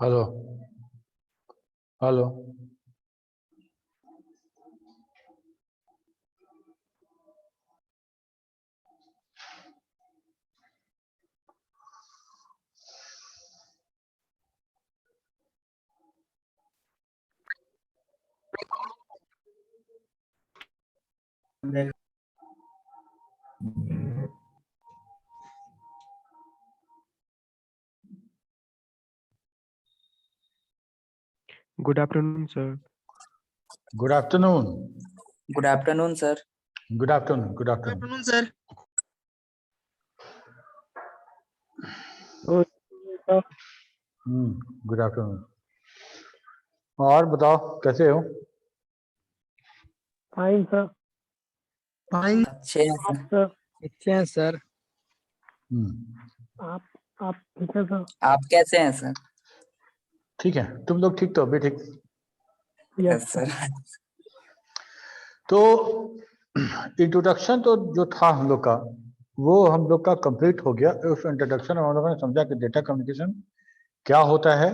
Hello hello. Good afternoon, sir. Good afternoon. Good afternoon sir. Good afternoon. Good afternoon. Afternoon sir. Good afternoon. और बताओ कैसे हो? Fine sir. Fine अच्छे हैं sir. Sir अच्छे हैं सर। आप ठीक है सर? आप कैसे हैं सर? ठीक है। तुम लोग ठीक तो? अभी ठीक? Yes sir. तो इंट्रोडक्शन तो जो था हम लोग का, वो हम लोग का कंप्लीट हो गया। उस इंट्रोडक्शन में हम लोगों ने समझा कि डेटा कम्युनिकेशन क्या होता है,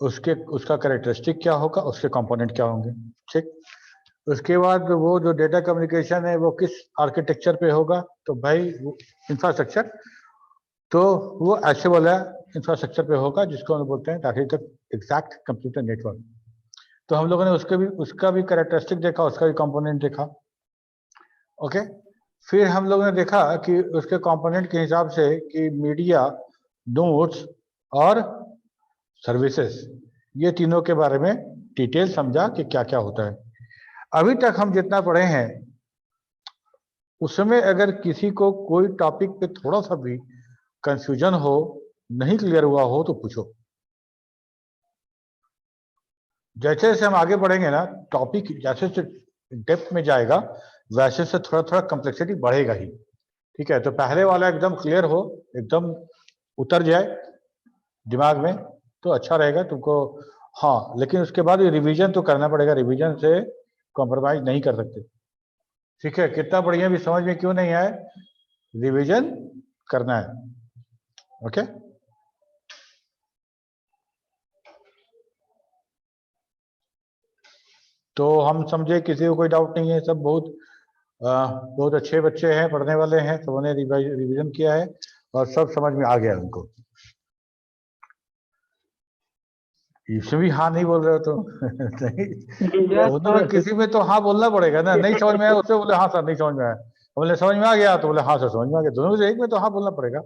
उसका कैरेक्टरिस्टिक क्या होगा, उसके कंपोनेंट क्या होंगे। ठीक। उसके बाद वो जो डेटा कम्युनिकेशन है वो किस आर्किटेक्चर पे होगा, तो भाई इंफ्रास्ट्रक्चर, तो वो ऐसे वाला इंफ्रास्ट्रक्चर पे होगा जिसको हम बोलते हैं that is the exact computer network. तो हम लोगों ने उसका भी कैरेक्टरिस्टिक देखा, उसका भी कंपोनेंट देखा। ओके। फिर हम लोगों ने देखा कि उसके कंपोनेंट के हिसाब से कि मीडिया, नोट्स और सर्विसेज, ये तीनों के बारे में डिटेल समझा कि क्या क्या होता है। अभी तक हम जितना पढ़े हैं उसमें अगर किसी को कोई टॉपिक पे थोड़ा सा भी कंफ्यूजन हो, नहीं क्लियर हुआ हो, तो पूछो। जैसे जैसे हम आगे बढ़ेंगे ना, टॉपिक जैसे जैसे डेप्थ में जाएगा वैसे से थोड़ा थोड़ा कॉम्प्लेक्सिटी बढ़ेगा ही। ठीक है। तो पहले वाला एकदम क्लियर हो, एकदम उतर जाए दिमाग में, तो अच्छा रहेगा तुमको। हाँ, लेकिन उसके बाद रिवीजन तो करना पड़ेगा, रिवीजन से कॉम्प्रोमाइज नहीं कर सकते। ठीक है। कितना बढ़िया भी समझ में क्यों नहीं आए, रिवीजन करना है। ओके। तो हम समझे किसी को कोई डाउट नहीं है, सब बहुत अच्छे बच्चे हैं, पढ़ने वाले हैं, सबने रिवीजन किया है और सब समझ में आ गया उनको। इसमें भी हाँ नहीं बोल रहे हो तो दोनों में किसी में तो हाँ बोलना पड़ेगा ना। नहीं समझ में आया उससे बोले हाँ सर नहीं समझ में आया, बोले समझ में आ गया तो बोले हाँ सर समझ में आ गया। दोनों में से एक में तो हाँ बोलना पड़ेगा।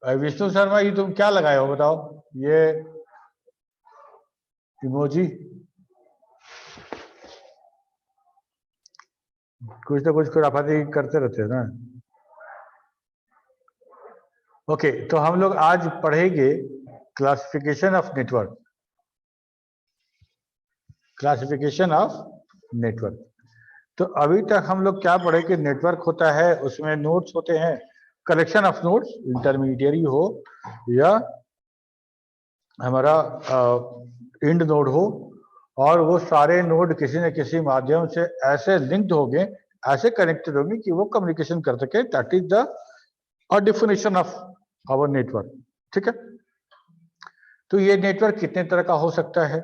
विष्णु शर्मा, ये तुम क्या लगाए हो बताओ? ये इमोजी कुछ ना कुछ खुराफाती करते रहते हैं ना। ओके। तो हम लोग आज पढ़ेंगे classification of network. Classification of network. तो अभी तक हम लोग क्या पढ़े कि नेटवर्क होता है, उसमें नोड्स होते हैं, कलेक्शन ऑफ नोड्स, इंटरमीडियरी हो या हमारा इंड नोड हो, और वो सारे नोड किसी न किसी माध्यम से ऐसे लिंक्ड होंगे, ऐसे कनेक्टेड होंगे कि वो कम्युनिकेशन कर सके। That is the definition of our network. ठीक है। तो ये नेटवर्क कितने तरह का हो सकता है?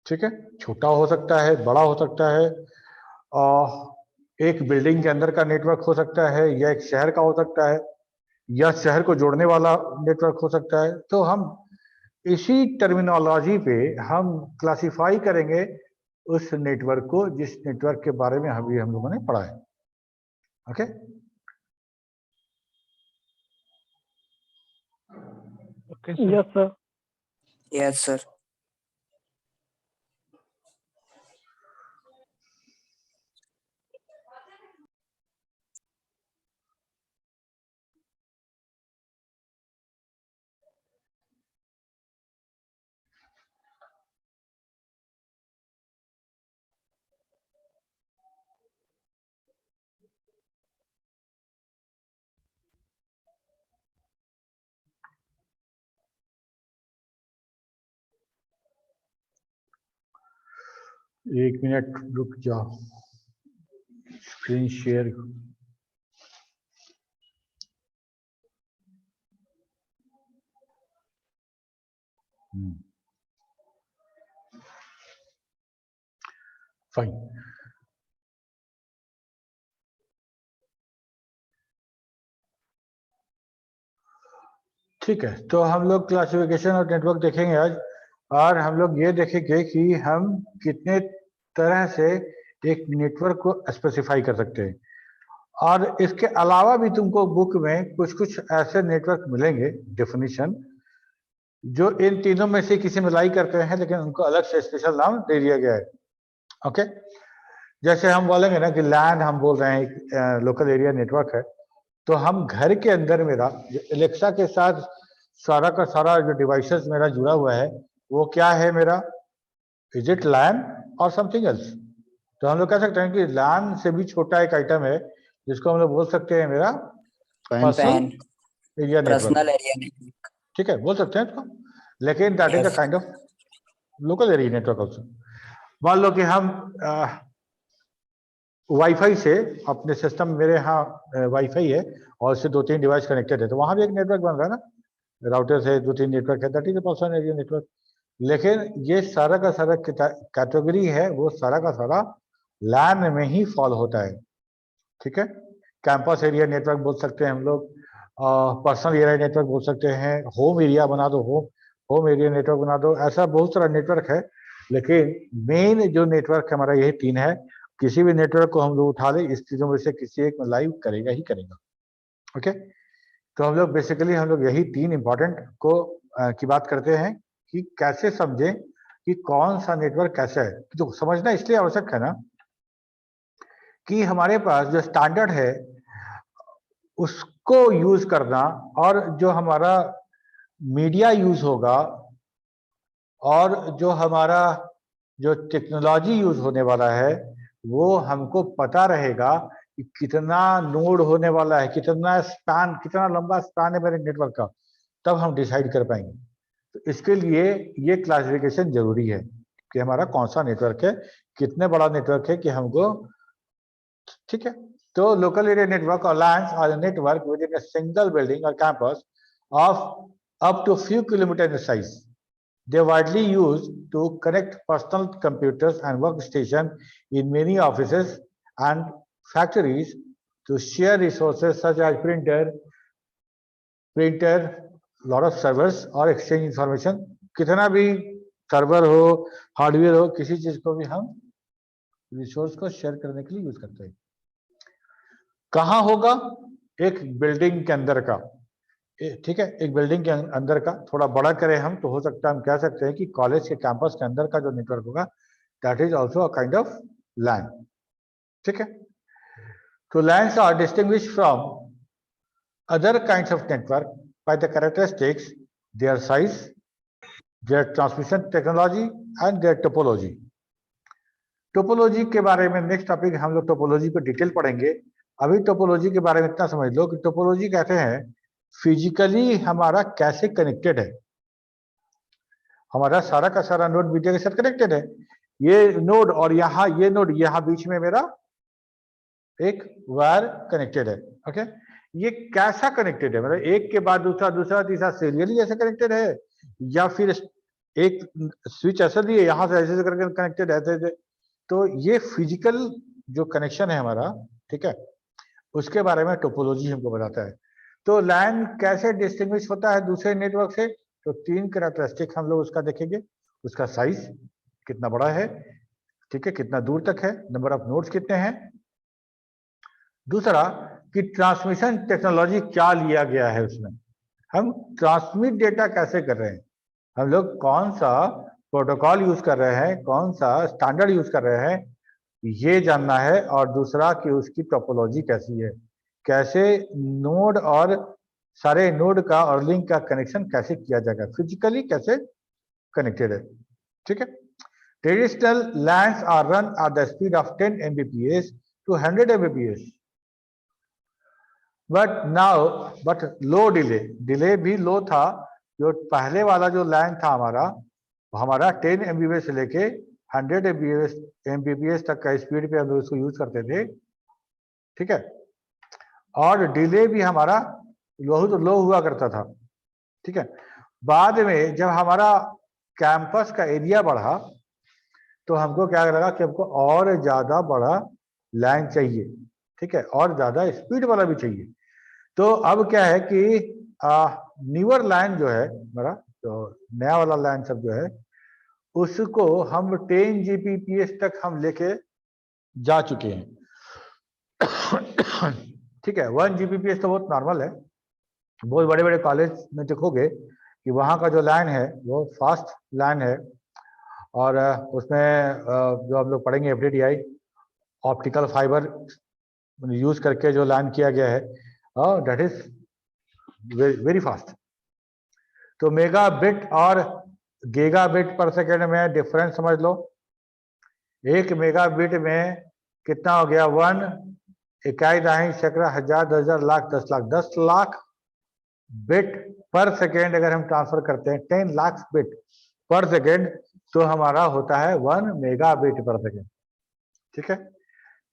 ठीक है। छोटा हो सकता है, बड़ा हो सकता है, एक बिल्डिंग के अंदर का नेटवर्क हो सकता है, या एक शहर का हो सकता है, या शहर को जोड़ने वाला नेटवर्क हो सकता है। तो हम इसी टर्मिनोलॉजी पे हम क्लासिफाई करेंगे उस नेटवर्क को जिस नेटवर्क के बारे में अभी हम लोगों ने पढ़ा है। Okay. Yes sir. Yes sir. एक मिनट रुक जाओ, स्क्रीन शेयर। फाइन। ठीक है, तो हम लोग क्लासिफिकेशन और नेटवर्क देखेंगे आज, और हम लोग ये देखेंगे कि हम कितने तरह से एक नेटवर्क को स्पेसिफाई कर सकते हैं। और इसके अलावा भी तुमको बुक में कुछ कुछ ऐसे नेटवर्क मिलेंगे डेफिनेशन, जो इन तीनों में से किसी में लाई करते हैं, लेकिन उनको अलग से स्पेशल नाम दे दिया गया है। ओके, जैसे हम बोलेंगे ना कि लैन हम बोल रहे हैं लोकल एरिया नेटवर्क है, तो हम घर के अंदर मेरा एलेक्सा के साथ सारा का सारा जो डिवाइसेस मेरा जुड़ा हुआ है वो क्या है मेरा, इज इट लैन और समथिंग एल्स। तो हम लोग कह सकते हैं कि लैन से भी छोटा एक आइटम है जिसको हम लोग बोल सकते हैं मेरा personal area personal network. Area network. ठीक है, बोल सकते हैं इसको, लेकिन that is the kind of local area network also. मान लो कि हम वाईफाई से अपने सिस्टम, मेरे यहाँ वाईफाई है और उससे 2-3 डिवाइस कनेक्टेड है, तो वहां भी एक नेटवर्क बन रहा है ना, राउटर से 2-3 नेटवर्क है, that is personal area network. लेकिन ये सारा का सारा कैटेगरी है, वो सारा का सारा लैन में ही फॉल होता है। ठीक है, कैंपस एरिया नेटवर्क बोल सकते हैं हम लोग, पर्सनल एरिया नेटवर्क बोल सकते हैं, होम एरिया बना दो, होम एरिया नेटवर्क बना दो, ऐसा बहुत सारा नेटवर्क है। लेकिन मेन जो नेटवर्क हमारा यही 3 है। किसी भी नेटवर्क को हम लोग उठा ले, इस चीजों में से किसी एक में लाइव करेगा ही करेगा। ओके, तो हम लोग बेसिकली हम लोग यही 3 इंपॉर्टेंट को की बात करते हैं कि कैसे समझें कि कौन सा नेटवर्क कैसा है। तो समझना इसलिए आवश्यक है ना कि हमारे पास जो स्टैंडर्ड है उसको यूज करना, और जो हमारा मीडिया यूज होगा और जो हमारा जो टेक्नोलॉजी यूज होने वाला है वो हमको पता रहेगा कि कितना नोड होने वाला है, कितना स्पैन, कितना लंबा स्पैन है मेरे नेटवर्क का, तब हम डिसाइड कर पाएंगे। तो इसके लिए ये क्लासिफिकेशन जरूरी है कि हमारा कौन सा नेटवर्क है, कितने बड़ा नेटवर्क है कि हमको। ठीक है, तो लोकल एरिया नेटवर्क और LANs are network within a single building और campus of up to few kilometres in size. They are widely used to connect personal computers and workstations in many offices and factories to share resources such as printer, lot of servers और exchange information। कितना भी server हो, hardware हो, किसी चीज को भी हम रिसोर्स को शेयर करने के लिए यूज करते हैं। कहाँ होगा? एक बिल्डिंग के अंदर का। ठीक है, एक बिल्डिंग के अंदर का, थोड़ा बड़ा करें हम तो हो सकता है हम कह सकते हैं कि कॉलेज के कैंपस के अंदर का जो नेटवर्क होगा that is also a kind of LAN. ठीक है, तो LANs are distinguished from other kinds of network by the characteristics, their size, their transmission technology and their topology. Topology के बारे में नेक्स्ट टॉपिक हम लोग टोपोलॉजी को डिटेल पढ़ेंगे। अभी टोपोलॉजी के बारे में इतना समझ लो कि टोपोलॉजी कहते हैं फिजिकली हमारा कैसे कनेक्टेड है, हमारा सारा का सारा नोड मीडिया के साथ कनेक्टेड है। ये नोड और यहाँ ये नोड, यहाँ बीच में मेरा एक वायर कनेक्टेड है। ओके, ये कैसा कनेक्टेड है, मतलब एक के बाद दूसरा, दूसरा तीसरा सीरियली ऐसे कनेक्टेड है, या फिर एक स्विच ऐसा दिए यहाँ से ऐसे करके कनेक्टेड है। तो ये फिजिकल जो कनेक्शन है हमारा, ठीक है, उसके बारे में टोपोलॉजी हमको बताता है। तो लैन कैसे डिस्टिंग्विश होता है दूसरे नेटवर्क से? तो 3 कैरेक्टरिस्टिक हम लोग उसका देखेंगे। उसका साइज कितना बड़ा है, ठीक है, कितना दूर तक है, नंबर ऑफ नोड्स कितने हैं। दूसरा कि ट्रांसमिशन टेक्नोलॉजी क्या लिया गया है उसमें, हम ट्रांसमिट डेटा कैसे कर रहे हैं, हम लोग कौन सा प्रोटोकॉल यूज कर रहे हैं, कौन सा स्टैंडर्ड यूज कर रहे हैं, ये जानना है। और दूसरा कि उसकी टोपोलॉजी कैसी है, कैसे नोड और सारे नोड का और लिंक का कनेक्शन कैसे किया जाएगा, फिजिकली कैसे कनेक्टेड है। ठीक है, traditional LANs are run at the speed of 10 Mbps to 100 Mbps, but low delay भी लो था। जो पहले वाला जो लैन था हमारा 10 Mbps से लेके 100 Mbps तक का स्पीड पे हम लोग उसको यूज करते थे। ठीक है, और डिले भी हमारा बहुत लो हुआ करता था। ठीक है, बाद में जब हमारा कैंपस का एरिया बढ़ा तो हमको क्या लगा कि हमको और ज्यादा बड़ा लाइन चाहिए, ठीक है, और ज्यादा स्पीड वाला भी चाहिए। तो अब क्या है कि न्यूअर लाइन जो है मेरा, तो नया वाला लाइन सब जो है उसको हम 10 Gbps तक हम लेके जा चुके हैं। ठीक है, 1 Gbps तो बहुत नॉर्मल है। बहुत बड़े बड़े कॉलेज में देखोगे कि वहाँ का जो लाइन है वो फास्ट लाइन है, और उसमें जो हम लोग पढ़ेंगे FDDI ऑप्टिकल फाइबर यूज करके जो लाइन किया गया है, दैट इज वेरी फास्ट। तो मेगा बिट और गीगा बिट पर सेकेंड में डिफरेंस समझ लो। 1 मेगा बिट में कितना हो गया? 1 इकाई दाही सैकड़ा हजार 10,000 लाख 10 लाख 10 लाख बिट पर सेकेंड अगर हम ट्रांसफर करते हैं 10 लाख बिट पर सेकेंड, तो हमारा होता है 1 मेगा बिट पर सेकेंड। ठीक है,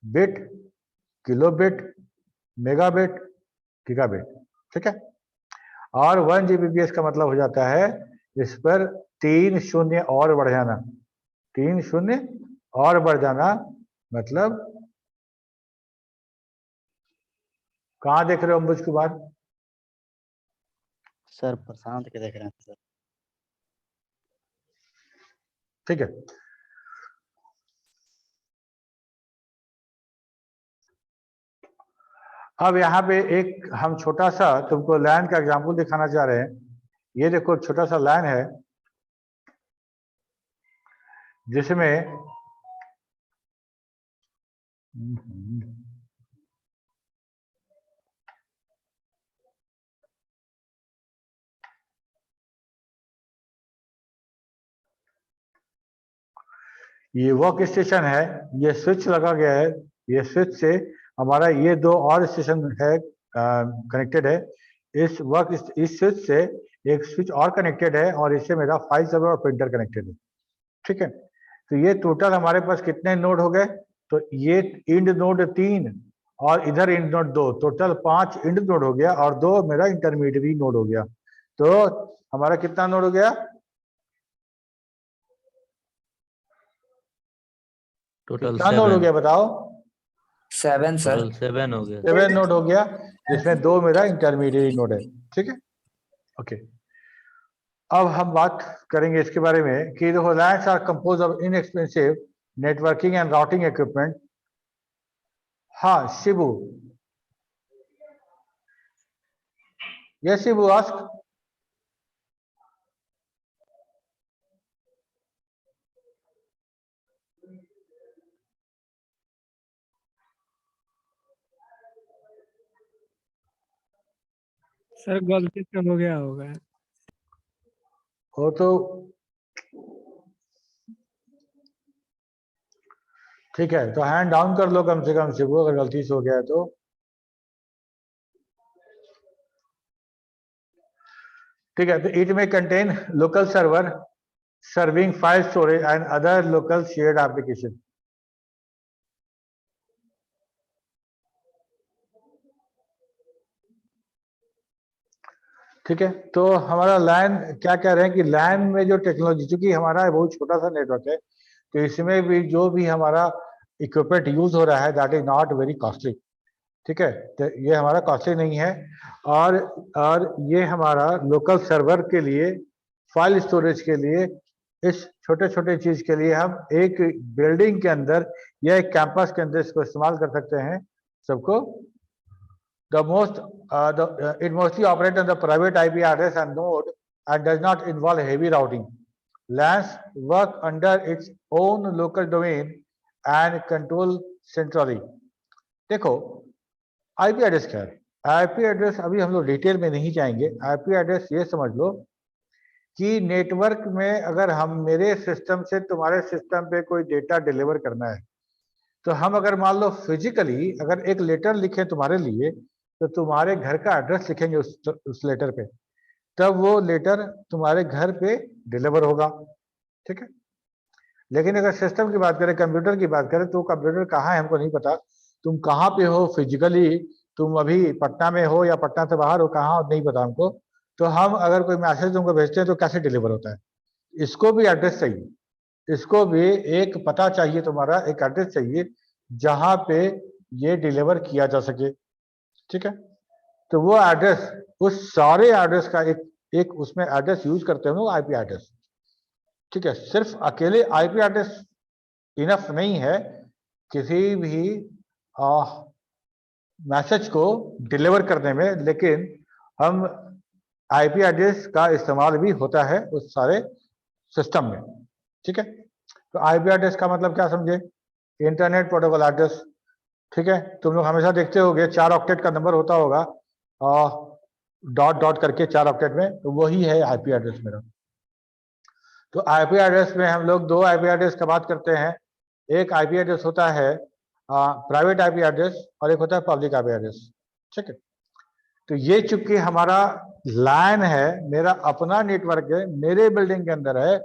bit, kilo bit, mega bit, giga bit. ठीक है, और 1 Gbps का मतलब हो जाता है इस पर 3 शून्य और बढ़ जाना, 3 शून्य और बढ़ जाना। मतलब कहाँ देख रहे हो अंबुज की बात? सर प्रशांत के देख रहे हैं सर। ठीक है, अब यहाँ पे एक हम छोटा सा तुमको लाइन का एग्जांपल दिखाना चाह रहे हैं। ये देखो छोटा सा लाइन है जिसमें ये वर्क स्टेशन है, ये स्विच लगा गया है, ये स्विच से हमारा ये 2 और स्टेशन है कनेक्टेड है। इस स्विच से एक स्विच और कनेक्टेड है, और इससे मेरा फाइल सर्वर और प्रिंटर कनेक्टेड है। ठीक है, तो ये टोटल हमारे पास कितने नोड हो गए? तो ये इंड नोड 3 और इधर end node 2, total 5 end node हो गया, और 2 मेरा इंटरमीडिएट नोड हो गया। तो हमारा कितना नोड हो गया? टोटल कितना नोड हो गया बताओ? 7 सर। टोटल 7 हो गया। 7 नोड हो गया, जिसमें 2 मेरा इंटरमीडिएट नोड है। ठीक है, ओके। अब हम बात करेंगे इसके बारे में कि देखो LANs are composed of inexpensive networking and routing equipment. हाँ Shibu, yes Shibu ask. Sir गलती से हो गया होगा। हो तो ठीक है, तो हैंड डाउन कर लो कम से कम शिबू, अगर गलती से हो गया है तो। ठीक है, तो इट में contain local server serving file storage and other local shared application. ठीक है, तो हमारा लैन क्या कह रहे हैं कि लैन में जो टेक्नोलॉजी, चूंकि हमारा बहुत छोटा सा नेटवर्क है, तो इसमें भी जो भी हमारा इक्विपमेंट यूज हो रहा है that is not very costly. ठीक है, तो ये हमारा कॉस्टली नहीं है, और ये हमारा लोकल सर्वर के लिए, फाइल स्टोरेज के लिए, इस छोटे छोटे चीज के लिए हम एक बिल्डिंग के अंदर या एक कैंपस के अंदर इसको इस्तेमाल कर सकते हैं सबको। It mostly operates on the private IP address and node and does not involve heavy routing. LANs work under its own local domain and control centrally. देखो IP एड्रेस क्या है? IP एड्रेस अभी हम लोग डिटेल में नहीं जाएंगे। IP address ये समझ लो कि नेटवर्क में अगर हम मेरे सिस्टम से तुम्हारे सिस्टम पे कोई डेटा डिलीवर करना है, तो हम अगर मान लो फिजिकली अगर एक लेटर लिखें तुम्हारे लिए, तो तुम्हारे घर का एड्रेस लिखेंगे उस लेटर पे, तब वो लेटर तुम्हारे घर पे डिलीवर होगा। ठीक है, लेकिन अगर सिस्टम की बात करें, कंप्यूटर की बात करें, तो कंप्यूटर कहाँ है हमको नहीं पता, तुम कहाँ पे हो फिजिकली, तुम अभी पटना में हो या पटना से बाहर हो, कहाँ नहीं पता हमको। तो हम अगर कोई मैसेज तुमको भेजते हैं तो कैसे डिलीवर होता है? इसको भी एड्रेस चाहिए, इसको भी एक पता चाहिए, तुम्हारा एक एड्रेस चाहिए जहां पे ये डिलीवर किया जा सके। ठीक है, तो वो एड्रेस, उस सारे एड्रेस का एक उसमें एड्रेस यूज करते हैं हम लोग, आईपी एड्रेस। ठीक है, सिर्फ अकेले आईपी एड्रेस इनफ नहीं है किसी भी मैसेज को डिलीवर करने में, लेकिन हम आईपी एड्रेस का इस्तेमाल भी होता है उस सारे सिस्टम में। ठीक है, तो आईपी एड्रेस का मतलब क्या समझे? Internet protocol address. ठीक है, तुम लोग हमेशा देखते होगे 4 ऑक्टेट का नंबर होता होगा, डॉट डॉट करके 4 ऑक्टेट में, तो वही है आईपी एड्रेस मेरा। तो आईपी एड्रेस में हम लोग 2 आईपी एड्रेस का बात करते हैं। एक आईपी एड्रेस होता है प्राइवेट आईपी एड्रेस और एक होता है पब्लिक आईपी एड्रेस। ठीक है, तो ये चूंकि हमारा लैन है, मेरा अपना नेटवर्क है, मेरे बिल्डिंग के अंदर है,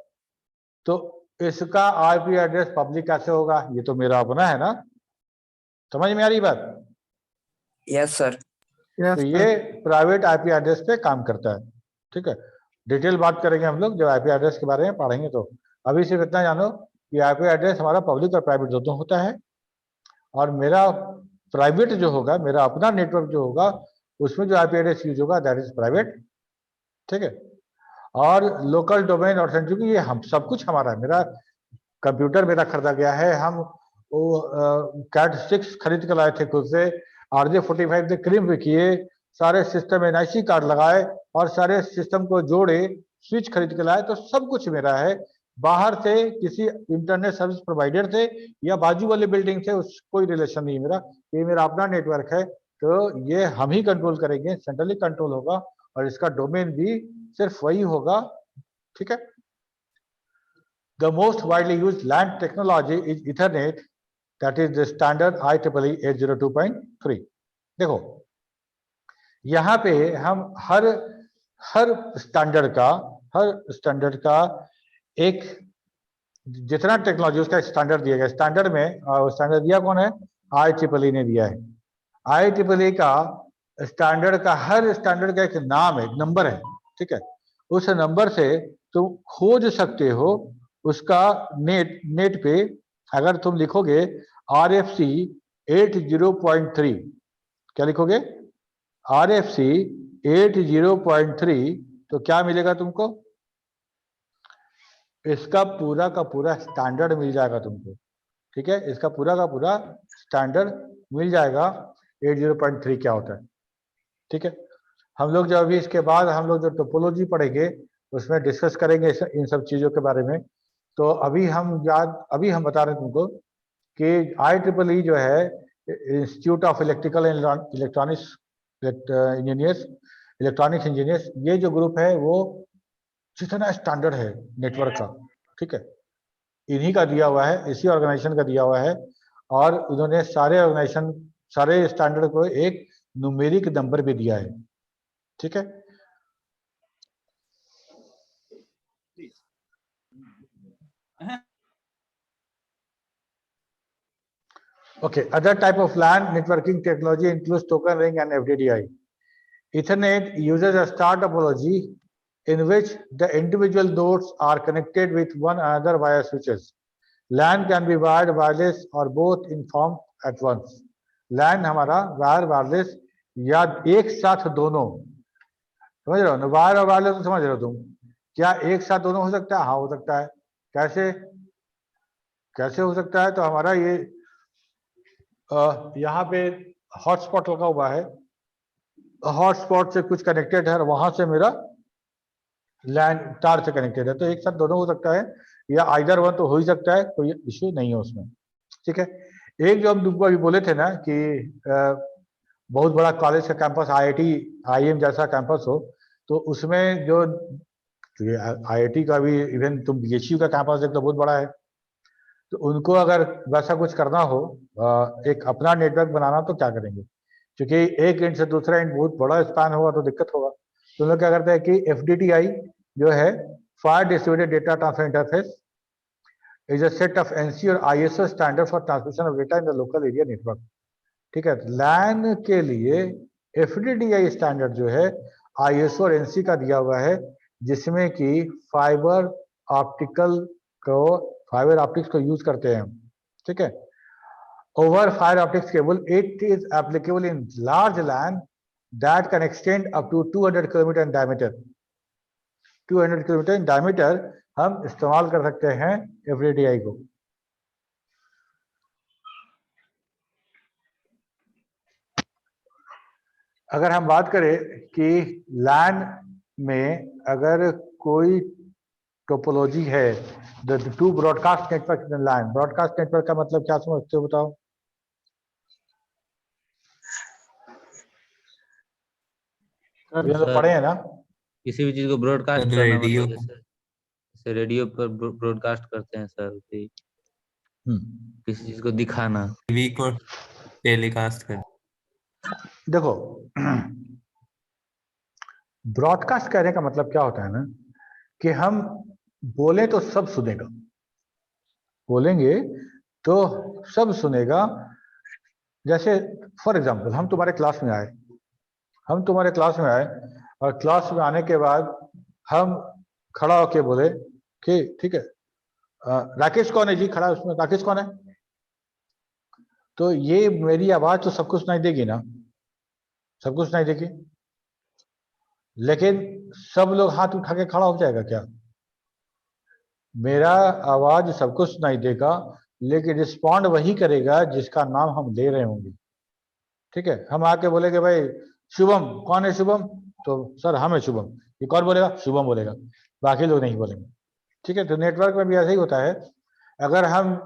तो इसका आईपी एड्रेस पब्लिक कैसे होगा? ये तो मेरा अपना है ना। समझ में आ रही बात? Yes sir. तो ये प्राइवेट आईपी एड्रेस पे काम करता है। ठीक है, डिटेल बात करेंगे हम लोग जब आईपी एड्रेस के बारे में पढ़ेंगे। तो अभी सिर्फ इतना जानो कि आईपी एड्रेस हमारा पब्लिक और प्राइवेट दोनों होता है, और मेरा प्राइवेट जो होगा, मेरा अपना नेटवर्क जो होगा, उसमें जो आईपी एड्रेस यूज होगा दैट इज प्राइवेट। ठीक है, और लोकल डोमेन और सेंट्रल, ये हम सब कुछ हमारा है। मेरा कंप्यूटर मेरा खरीदा गया है, हम वो कैट 6 खरीद कर लाए थे खुद से, RJ45 से क्रिम भी किए, सारे सिस्टम NIC कार्ड लगाए और सारे सिस्टम को जोड़े, स्विच खरीद के लाए, तो सब कुछ मेरा है। बाहर से किसी इंटरनेट सर्विस प्रोवाइडर से या बाजू वाले बिल्डिंग से उस कोई रिलेशन नहीं मेरा, ये मेरा अपना नेटवर्क है। तो ये हम ही कंट्रोल करेंगे, सेंट्रली कंट्रोल होगा, और इसका डोमेन भी सिर्फ वही होगा। ठीक है, the most widely used LAN technology is Ethernet, that is the standard IEEE 802.3। देखो यहाँ पे हम हर स्टैंडर्ड का एक, जितना टेक्नोलॉजी उसका स्टैंडर्ड दिया गया, स्टैंडर्ड में स्टैंडर्ड दिया कौन है? IEEE ने दिया है। IEEE का स्टैंडर्ड का, हर स्टैंडर्ड का एक नाम है, एक नंबर है। ठीक है, उस नंबर से तुम खोज सकते हो उसका नेट पे। अगर तुम लिखोगे RFC 80.3, क्या लिखोगे? RFC 80.3, तो क्या मिलेगा तुमको? इसका पूरा का पूरा स्टैंडर्ड मिल जाएगा तुमको। ठीक है, इसका पूरा का पूरा स्टैंडर्ड मिल जाएगा 80.3 क्या होता है। ठीक है, हम लोग जब अभी इसके बाद हम लोग जो टोपोलॉजी पढ़ेंगे उसमें डिस्कस करेंगे इन सब चीज़ों के बारे में। तो अभी हम बता रहे हैं तुमको कि IEEE जो है, institute of electrical and electronics engineers, ये जो ग्रुप है वो जितना स्टैंडर्ड है नेटवर्क का, ठीक है, इन्हीं का दिया हुआ है, इसी ऑर्गेनाइजेशन का दिया हुआ है। और उन्होंने सारे स्टैंडर्ड को एक न्यूमेरिक नंबर भी दिया है। ठीक है, okay, other type of LAN networking technology includes token ring and FDDI. Ethernet uses a star topology in which the individual nodes are connected with one another via switches. LAN can be wired, wireless or both in form at once. LAN हमारा wire wireless या एक साथ दोनों, समझ रहे हो ना? Wire और वायरलेस तो समझ रहे हो तुम? क्या एक साथ दोनों हो सकता है? हाँ हो सकता है। कैसे हो सकता है? तो हमारा ये यहाँ पे हॉटस्पॉट लगा हुआ है, हॉटस्पॉट से कुछ कनेक्टेड है और वहां से मेरा लैंड तार से कनेक्टेड है, तो एक साथ दोनों हो सकता है, या आइदर वन तो हो ही सकता है, कोई इश्यू नहीं है उसमें। ठीक है, एक जो हम तुमको अभी बोले थे ना कि बहुत बड़ा कॉलेज का कैंपस, IIT IIM जैसा कैंपस हो, तो उसमें जो IIT का भी, इवन तुम BHU का कैंपस देख लो बहुत बड़ा है, तो उनको अगर वैसा कुछ करना हो, एक अपना नेटवर्क बनाना, तो क्या करेंगे? क्योंकि एक एंड से दूसरा एंड बहुत बड़ा स्पैन होगा तो दिक्कत होगा। तो लोग क्या करते हैं कि FDDI जो है, fire distributed data transfer interface, is a set of NC और ISO standard for transmission of data in the local area network. ठीक है, लैन के लिए FDDI स्टैंडर्ड जो है ISO और NC का दिया हुआ है, जिसमें कि फाइबर ऑप्टिकल को, फाइबर ऑप्टिक्स को यूज करते हैं हम, ठीक है। Over fibre optics cable it is applicable in large LAN that can extend up to 200 kilometre in diameter. 200 kilometre in diameter हम इस्तेमाल कर सकते हैं एफडीआई को। अगर हम बात करें कि लैन में अगर कोई टोपोलॉजी है, the two broadcast network in LAN, broadcast network का मतलब क्या समझते हो बताओ? ये तो पढ़े हैं ना? किसी भी चीज को ब्रॉडकास्ट करना, रेडियो। मतलब जैसे रेडियो पर ब्रॉडकास्ट करते हैं सर, किसी चीज को दिखाना, टीवी को टेलीकास्ट कर। देखो ब्रॉडकास्ट करने का मतलब क्या होता है ना, कि हम बोले तो सब सुनेगा, बोलेंगे तो सब सुनेगा। जैसे फॉर एग्जांपल हम तुम्हारे क्लास में आए, और क्लास में आने के बाद हम खड़ा होके बोले कि ठीक है राकेश कौन है जी, खड़ा उसमें राकेश कौन है, तो ये मेरी आवाज तो सबको सुनाई देगी ना, सबको सुनाई देगी, लेकिन सब लोग हाथ उठा के खड़ा हो जाएगा क्या? मेरा आवाज सबको सुनाई देगा, लेकिन रिस्पॉन्ड वही करेगा जिसका नाम हम ले रहे होंगे, ठीक है। हम आके बोलेंगे भाई शुभम, कौन है शुभम, तो सर हम है शुभम, ये कौन बोलेगा? शुभम बोलेगा, बाकी लोग नहीं बोलेंगे, ठीक है। तो नेटवर्क में भी ऐसा ही होता है। अगर हम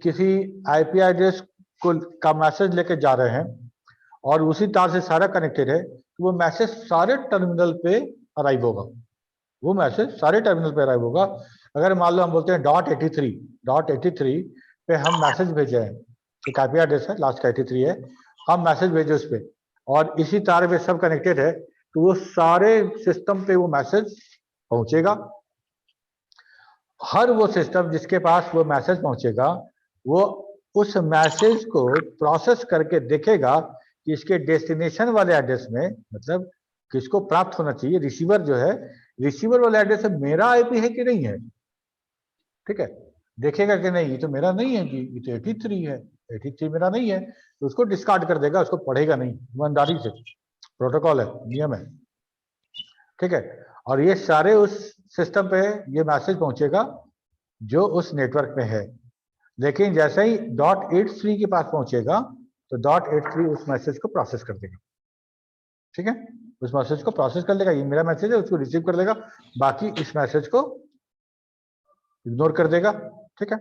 किसी आईपी एड्रेस को का मैसेज लेके जा रहे हैं और उसी तार से सारा कनेक्टेड है, तो वो मैसेज सारे टर्मिनल पे अराइव होगा, वो मैसेज सारे टर्मिनल पे अराइव होगा। अगर मान लो हम बोलते हैं .83 पे हम मैसेज भेजे हैं, एक आईपी एड्रेस है, लास्ट का 83 है, हम मैसेज भेजे उस पर, और इसी तार पे सब कनेक्टेड है, तो वो सारे सिस्टम पे वो मैसेज पहुंचेगा। हर वो सिस्टम जिसके पास वो मैसेज पहुंचेगा, वो उस मैसेज को प्रोसेस करके देखेगा कि इसके डेस्टिनेशन वाले एड्रेस में, मतलब किसको प्राप्त होना चाहिए, रिसीवर जो है, रिसीवर वाले एड्रेस में मेरा आईपी है कि नहीं है, ठीक है। देखेगा कि नहीं ये तो मेरा नहीं है जी, ये तो 83 है, 83 मेरा नहीं है, तो उसको डिस्कार्ड कर देगा, उसको पढ़ेगा नहीं, ईमानदारी से, प्रोटोकॉल है, नियम है, ठीक है। और ये सारे उस सिस्टम पे ये मैसेज पहुंचेगा जो उस नेटवर्क में है, लेकिन जैसे ही .83 के पास पहुंचेगा तो .83 उस मैसेज को प्रोसेस कर देगा, ठीक है। उस मैसेज को प्रोसेस कर लेगा, ये मेरा मैसेज है, उसको रिसीव कर लेगा, बाकी इस मैसेज को इग्नोर कर देगा, ठीक है।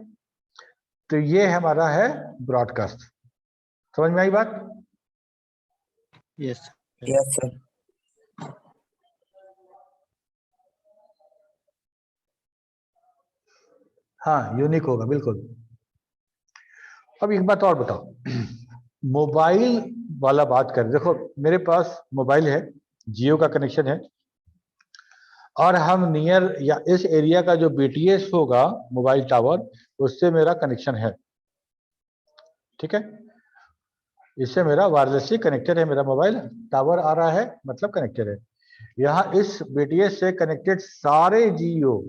तो ये हमारा है ब्रॉडकास्ट। समझ में आई बात? Yes Yes, sir. हाँ, यूनिक होगा बिल्कुल। अब एक बात और बताओ, मोबाइल वाला बात करें, देखो मेरे पास मोबाइल है, जियो का कनेक्शन है, और हम नियर या इस एरिया का जो बीटीएस होगा मोबाइल टावर, उससे मेरा कनेक्शन है, ठीक है। इससे मेरा वायरलेसली कनेक्टेड है, मेरा मोबाइल टावर आ रहा है मतलब कनेक्टेड है। यहाँ इस बीटीएस से कनेक्टेड सारे जियो,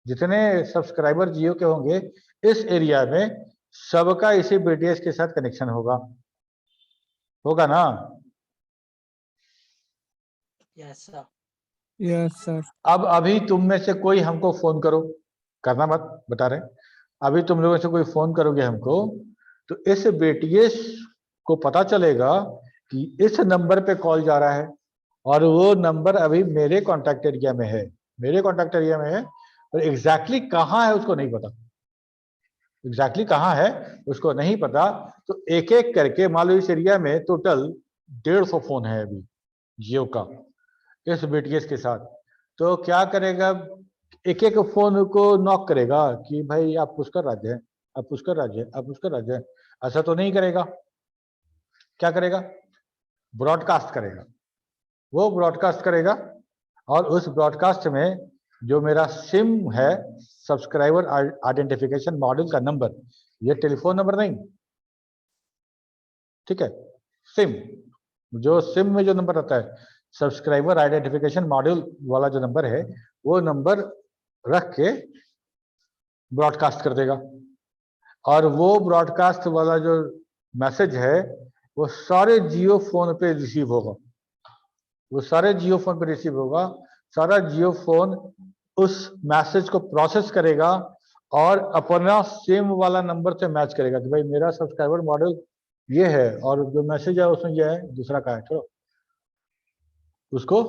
जितने सब्सक्राइबर जियो के होंगे इस एरिया में, सबका इसी बीटीएस के साथ कनेक्शन होगा ना? Yes sir. अब अभी तुम में से कोई हमको फोन करो, करना मत, बता रहे, अभी तुम लोगों से कोई फोन करोगे हमको, तो इस बीटीएस को पता चलेगा कि इस नंबर पे कॉल जा रहा है, और वो नंबर अभी मेरे कॉन्टैक्ट एरिया में है, और एग्जैक्टली कहाँ है उसको नहीं पता, उसको नहीं पता। तो एक एक करके मान लो इस एरिया में टोटल 150 फोन है अभी जियो का इस बीटीएस के साथ, तो क्या करेगा, एक एक फोन को नॉक करेगा कि भाई आप पुष्कर राज्य है, आप पुष्कर राज्य है, ऐसा तो नहीं करेगा। क्या करेगा? ब्रॉडकास्ट करेगा, वो ब्रॉडकास्ट करेगा, और उस ब्रॉडकास्ट में जो मेरा सिम है, सब्सक्राइबर आइडेंटिफिकेशन मॉड्यूल का नंबर, ये टेलीफोन नंबर नहीं, ठीक है, सिम, जो सिम में जो नंबर रहता है, सब्सक्राइबर आइडेंटिफिकेशन मॉड्यूल वाला जो नंबर है, वो नंबर रख के ब्रॉडकास्ट कर देगा, और वो ब्रॉडकास्ट वाला जो मैसेज है वो सारे जियो फोन पे रिसीव होगा, वो सारे जियो फोन पे रिसीव होगा। सारा जियो फोन उस मैसेज को प्रोसेस करेगा और अपना सिम वाला नंबर से मैच करेगा कि भाई मेरा सब्सक्राइबर मॉडल ये है और जो मैसेज है उसमें ये है, दूसरा का है, चलो उसको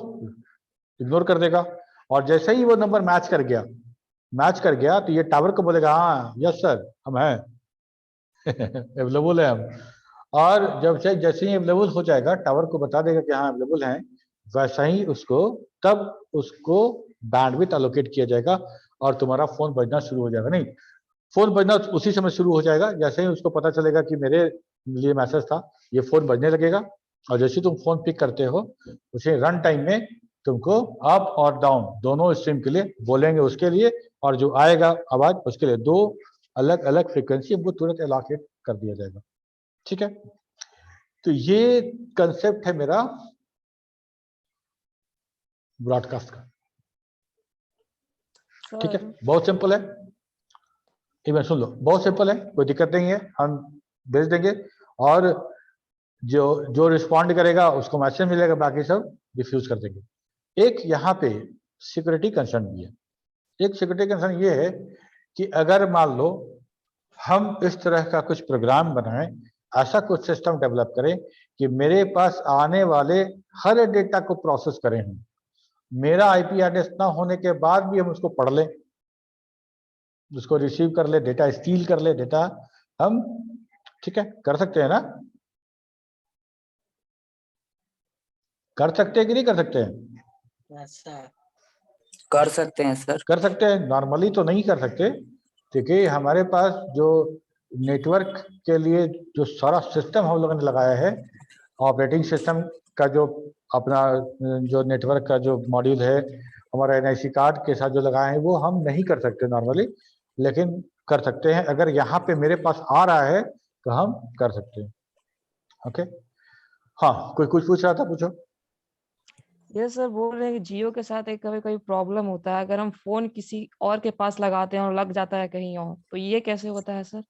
इग्नोर कर देगा। और जैसे ही वो नंबर मैच कर गया तो ये टावर को बोलेगा हाँ यस सर हम हैं अवेलेबल है हम। और जब से जैसे ही अवेलेबल हो जाएगा टावर को बता देगा कि हाँ अवेलेबल हैं, वैसा ही उसको बैंडविड्थ एलोकेट किया जाएगा और तुम्हारा फोन बजना शुरू हो जाएगा। नहीं, फोन बजना उसी समय शुरू हो जाएगा जैसे ही उसको पता चलेगा कि मेरे लिए मैसेज था, ये फोन बजने लगेगा। और जैसे तुम फोन पिक करते हो उसे रन टाइम में तुमको अप और डाउन दोनों स्ट्रीम के लिए बोलेंगे उसके लिए, और जो आएगा आवाज उसके लिए दो अलग अलग फ्रीक्वेंसी हमको तुरंत एलोकेट कर दिया जाएगा। ठीक है, तो ये कंसेप्ट है मेरा ब्रॉडकास्ट का। ठीक है, बहुत सिंपल है, एक बार सुन लो, बहुत सिंपल है, कोई दिक्कत नहीं है, हम भेज देंगे और जो रिस्पॉन्ड करेगा उसको मैसेज मिलेगा, बाकी सब डिफ्यूज कर देंगे। एक यहाँ पे सिक्योरिटी कंसर्न भी है। एक सिक्योरिटी कंसर्न ये है कि अगर मान लो हम इस तरह का कुछ प्रोग्राम बनाएं, ऐसा कुछ सिस्टम डेवलप करें कि मेरे पास आने वाले हर डेटा को प्रोसेस करें हम, मेरा आईपी एड्रेस ना होने के बाद भी हम उसको पढ़ लें, उसको रिसीव कर ले, डेटा स्टील कर ले डेटा हम, ठीक है, कर सकते हैं ना? कर सकते हैं कि नहीं कर सकते हैं? कर सकते हैं सर। कर सकते हैं, नॉर्मली तो नहीं कर सकते क्योंकि हमारे पास जो नेटवर्क के लिए जो सारा सिस्टम हम लोगों ने लगाया है, ऑपरेटिंग सिस्टम का जो अपना जो नेटवर्क का जो मॉड्यूल है हमारा एनआईसी कार्ड के साथ जो लगाए हैं वो हम नहीं कर सकते नॉर्मली, लेकिन कर सकते हैं। अगर यहाँ पे मेरे पास आ रहा है तो हम कर सकते हैं। ओके, हाँ, कोई कुछ पूछ रहा था, पूछो। ये सर बोल रहे हैं कि जियो के साथ एक कभी कभी प्रॉब्लम होता है, अगर हम फोन किसी और के पास लगाते हैं और लग जाता है कहीं और, तो ये कैसे होता है सर?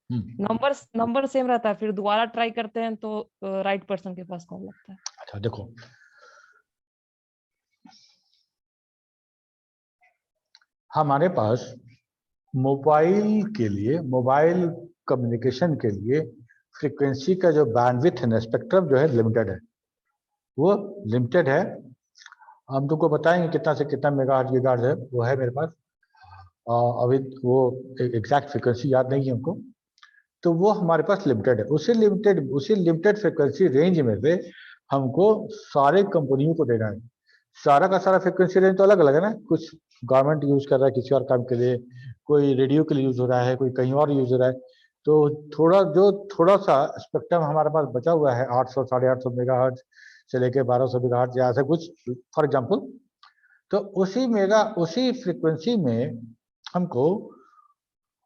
नंबर सेम रहता है, फिर दोबारा ट्राई करते हैं तो राइट पर्सन के पास कॉल लगता है। अच्छा देखो, हमारे पास मोबाइल के लिए, मोबाइल कम्युनिकेशन के लिए फ्रीक्वेंसी का जो बैंडविड्थ है, स्पेक्ट्रम जो है लिमिटेड है, वो लिमिटेड है। हम तुमको बताएंगे कितना से कितना मेगाहर्ट्ज गीगाहर्ट्ज है, वो है मेरे पास, अभी वो एग्जैक्ट फ्रीक्वेंसी याद नहीं है हमको, तो वो हमारे पास लिमिटेड है। उसी लिमिटेड फ्रीक्वेंसी रेंज में से हमको सारे कंपनियों को देना है। सारा का सारा फ्रीक्वेंसी रेंज तो अलग अलग है ना, कुछ गवर्नमेंट यूज कर रहा है किसी और काम के लिए, कोई रेडियो के लिए यूज हो रहा है, कोई कहीं और यूज हो रहा है, तो थोड़ा सा स्पेक्ट्रम हमारे पास बचा हुआ है 800 850 मेगाहर्ट्ज से लेके 1200 मेगाहर्ट्ज या ऐसा कुछ फॉर एग्जांपल, तो उसी फ्रीक्वेंसी में हमको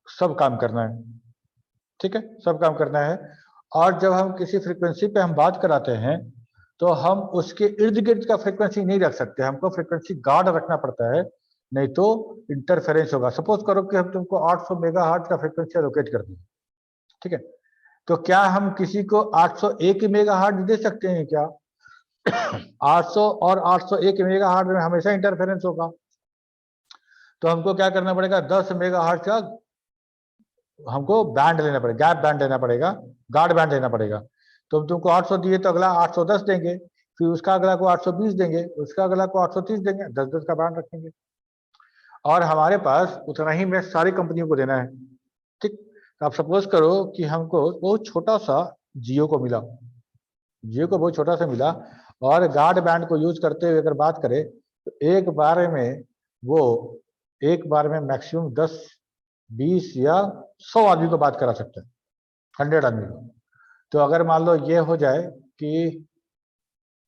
सब काम करना है। ठीक है, सब काम करना है। और जब हम किसी फ्रीक्वेंसी पे हम बात कराते हैं तो हम उसके इर्द गिर्द का फ्रीक्वेंसी नहीं रख सकते, हमको फ्रीक्वेंसी गार्ड रखना पड़ता है, नहीं तो इंटरफेरेंस होगा। सपोज करो कि हम तुमको 800 मेगाहर्ट्ज का फ्रीक्वेंसी एलोकेट कर दें, ठीक है, तो क्या हम किसी को 801 मेगाहर्ट्ज दे सकते हैं क्या? 800 और 801 मेगाहर्ट्ज में हमेशा इंटरफेरेंस होगा, तो हमको क्या करना पड़ेगा, 10 मेगाहर्ट्ज का हमको बैंड लेना पड़ेगा, गैप बैंड लेना पड़ेगा, गार्ड बैंड लेना पड़ेगा। तो हम तुमको 800 दिए तो अगला 810 देंगे, फिर उसका अगला को 820 देंगे, उसका अगला को 830 देंगे, 10-10 का बैंड रखेंगे। और हमारे पास उतना ही में सारी कंपनियों को देना है। ठीक, तो आप सपोज करो कि हमको बहुत छोटा सा जियो को मिला, जियो को बहुत छोटा सा मिला, और गार्ड बैंड को यूज करते हुए अगर बात करें तो एक बार में मैक्सिमम 10, 20 या 100 आदमी को बात करा सकते हैं, 100 आदमी को। तो अगर मान लो ये हो जाए कि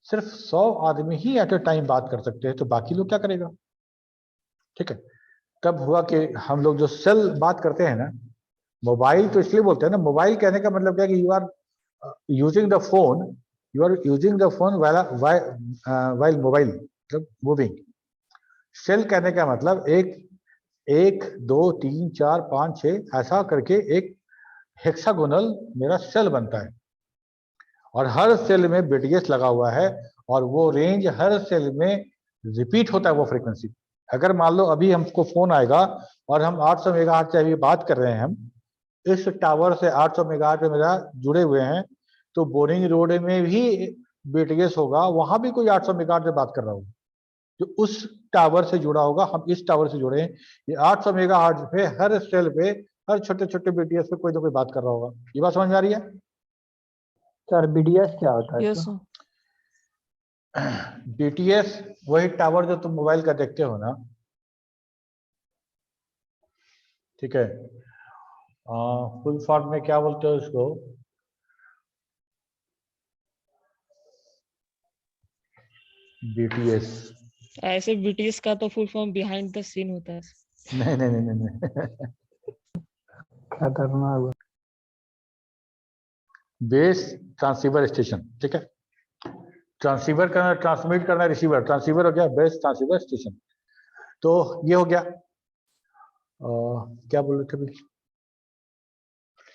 सिर्फ 100 आदमी ही एट ए टाइम बात कर सकते हैं, तो बाकी लोग क्या करेगा? ठीक है, तब हुआ कि हम लोग जो सेल बात करते हैं ना, मोबाइल तो इसलिए बोलते हैं ना, मोबाइल कहने का मतलब क्या है कि you are using the phone while mobile मतलब मूविंग। सेल कहने का मतलब एक 1 2 3 4 5 6 ऐसा करके एक हेक्सागोनल मेरा सेल बनता है और हर सेल में बीटीएस लगा हुआ है और वो रेंज हर सेल में रिपीट होता है वो फ्रीक्वेंसी। अगर मान लो अभी हमको फोन आएगा और हम 800 मेगाहर्ट्ज से अभी बात कर रहे हैं, हम इस टावर से 800 मेगाहर्ट्ज पे मेरा जुड़े हुए हैं, तो बोरिंग रोड में भी बीटीएस होगा, वहां भी कोई 800 मेगाहर्ट्ज से बात कर रहा होगा जो उस टावर से जुड़ा होगा। हम इस टावर से जुड़े हैं, ये 800 मेगाहर्ट्ज पे हर सेल पे हर छोटे छोटे बीटीएस पे कोई ना कोई बात कर रहा होगा। ये बात समझ में आ रही है? सर बीडीएस क्या होता है? Yes sir. बीटीएस वही टावर जो तुम मोबाइल का देखते हो ना, ठीक है। फुल फॉर्म में क्या बोलते हो इसको? बीटीएस। ऐसे बीटीएस का तो full form behind the scene होता है। नहीं नहीं नहीं नहीं खतरनाक। बेस ट्रांसीवर स्टेशन, ठीक है। ट्रांसीवर करना, ट्रांसमिट करना, रिसीवर। ट्रांसीवर हो गया बेस ट्रांसीवर स्टेशन। तो ये हो गया। क्या बोल रहे थे अभी?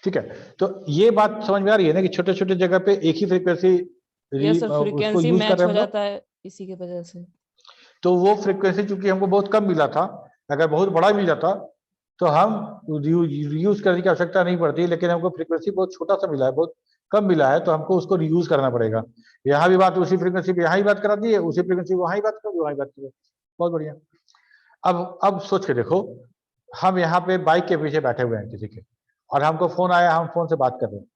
ठीक है, तो ये बात समझ में आ रही है ना कि छोटे छोटे जगह पे एक ही फ्रीक्वेंसी यस सर, उसको फ्रीक्वेंसी यूज कर मैच रहे हो हैं हम लोग। जाता है इसी की वजह से। तो वो फ्रीक्वेंसी चूंकि हमको बहुत कम मिला था, अगर बहुत बड़ा मिल जाता तो हम रीयूज करने की आवश्यकता नहीं पड़ती, लेकिन हमको फ्रीक्वेंसी बहुत छोटा सा मिला है, बहुत कम मिला है, तो हमको उसको रीयूज करना पड़ेगा। यहाँ भी बात उसी फ्रीक्वेंसी पे यहाँ ही बात करा दी है, उसी फ्रीक्वेंसी वहाँ ही बात कर, वहाँ ही बात करो। बहुत बढ़िया। अब सोच के देखो, हम यहाँ पे बाइक के पीछे बैठे हुए हैं किसी के, और हमको फोन आया, हम फोन से बात कर रहे हैं,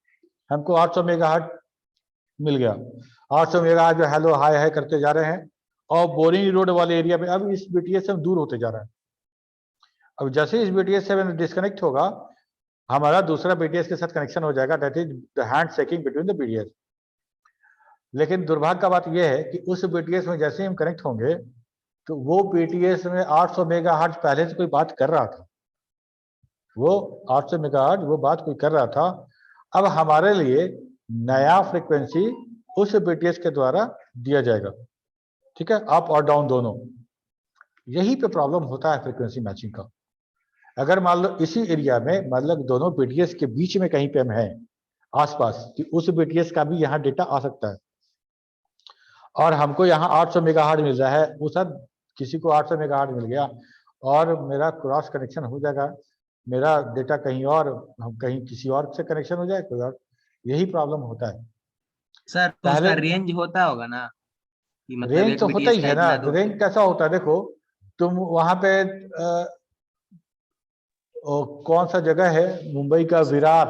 हमको 800 मेगाहर्ट्ज मिल गया। 800 मेगाहर्ट्ज जो हेलो हाय हाय करते जा रहे हैं, और बोरिंग रोड वाले एरिया में अब इस बीटीएस से हम दूर होते जा रहे हैं। अब जैसे इस बीटीएस से डिस्कनेक्ट होगा, हमारा दूसरा बीटीएस के साथ कनेक्शन हो जाएगा, that is the hand shaking between the BTS. लेकिन दुर्भाग्य का बात यह है कि उस बीटीएस में जैसे ही हम कनेक्ट होंगे, तो वो बीटीएस में 800 मेगाहर्ट्ज पहले से कोई बात कर रहा था, वो 800 मेगाहर्ट्ज वो बात कोई कर रहा था। अब हमारे लिए नया फ्रीक्वेंसी उस बीटीएस के द्वारा दिया जाएगा, ठीक है, अप और डाउन दोनों। यही पे प्रॉब्लम होता है फ्रीक्वेंसी मैचिंग का। अगर मान लो इसी एरिया में, मतलब दोनों बीटीएस के बीच में कहीं पे हम हैं आसपास, कि उस बीटीएस का भी यहाँ डेटा आ सकता है, और हमको यहाँ 800 मेगाहर्ट्ज मिल रहा है, वो सर किसी को 800 मेगाहर्ट्ज मिल गया और मेरा क्रॉस कनेक्शन हो जाएगा, मेरा डेटा कहीं और, हम कहीं किसी और से कनेक्शन हो जाए कोई और। यही प्रॉब्लम होता है सर। तो उसका रेंज होता होगा ना, कि मतलब रेंज एक तो होता BTS ही का है ना। इतना दूर रेंज से। कैसा होता है, देखो तुम वहां पे कौन सा जगह है, मुंबई का विरार,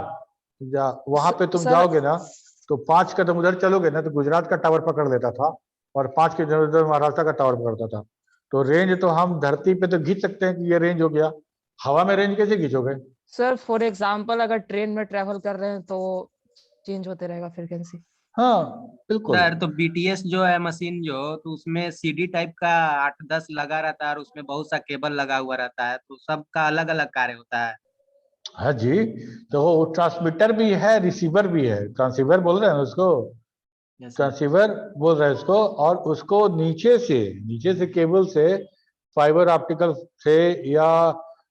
वहां पे तुम सर, जाओगे ना, तो 5 कदम उधर चलोगे ना तो गुजरात का टावर पकड़ लेता था, और 5 कदम उधर महाराष्ट्र का टावर पकड़ता था। तो रेंज तो हम धरती पे तो खींच सकते हैं कि ये रेंज हो गया, हवा में रेंज कैसे खींचोगे? सर फॉर एग्जांपल अगर ट्रेन में ट्रेवल कर रहे हैं तो चेंज होते रहेगा फ्रीक्वेंसी। हाँ बिल्कुल। सर तो BTS जो है मशीन जो, तो उसमें CD टाइप का 8-10 लगा रहता है और उसमें बहुत सा केबल लगा हुआ रहता है, तो सबका अलग अलग कार्य होता है। हाँ जी, तो वो ट्रांसमीटर भी है, रिसीवर भी है। ट्रांसीवर बोल रहे हैं उसको, यस सर। ट्रांसीवर बोल रहे हैं उसको, और उसको नीचे से केबल से, फाइबर ऑप्टिकल से या